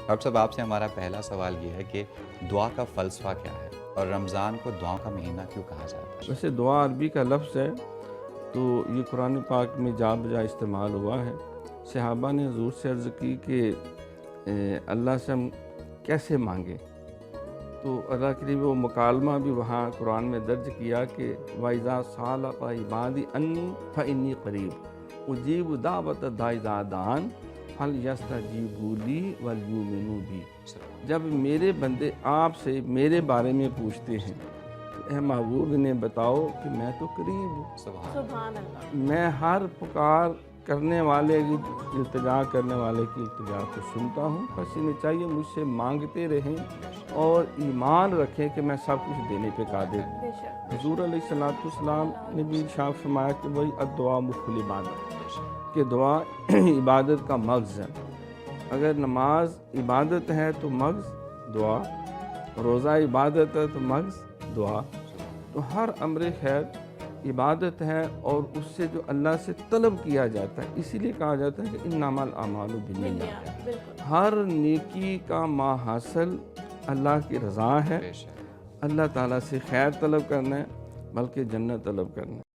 Doctor صاحب آپ سے ہمارا پہلا سوال یہ ہے کہ دعا کا فلسفہ کیا ہے اور رمضان کو دعاؤں کا مہینہ کیوں کہا جاتا ہے؟ ویسے دعا عربی کا لفظ ہے تو یہ قرآن پاک میں جا بجا استعمال ہوا ہے۔ صحابہ نے حضور سے عرض کی کہ اللہ سے ہم کیسے مانگیں، تو اللہ کے لیے وہ مکالمہ بھی وہاں قرآن میں درج کیا کہ وَإِذَا سَأَلَكَ عِبَادِي عَنِّي فَإِنِّي قَرِيبٌ أُجِيبُ دَعْوَةَ الدَّاعِ إِذَا دَعَانِ فَلْيَسْتَجِیبُوا لِی وَلْیُؤْمِنُوا بِی۔ جب میرے بندے آپ سے میرے بارے میں پوچھتے ہیں تو اے محبوب انہیں بتاؤ کہ میں تو قریب ہوں، سبحان اللہ۔ میں ہر پکار کرنے والے کی التجا کرنے والے کی التجا کو سنتا ہوں، بس انہیں چاہیے مجھ سے مانگتے رہیں اور ایمان رکھیں کہ میں سب کچھ دینے پہ قادر ہوں۔ بے شک۔ حضور علیہ السلام نے بھی ارشاد فرمایا کہ وہی الدعاء مخ العبادت، کہ دعا عبادت کا مغز ہے۔ اگر نماز عبادت ہے تو مغز دعا، روزہ عبادت ہے تو مغز دعا، تو ہر امر خیر عبادت ہے اور اس سے جو اللہ سے طلب کیا جاتا ہے، اسی لیے کہا جاتا ہے کہ انما الاعمال بالنیات، بالکل۔ ہر نیکی کا ماحصل اللہ کی رضا ہے۔ بے شک۔ اللہ تعالیٰ سے خیر طلب کرنا ہے بلکہ جنت طلب کرنا ہے۔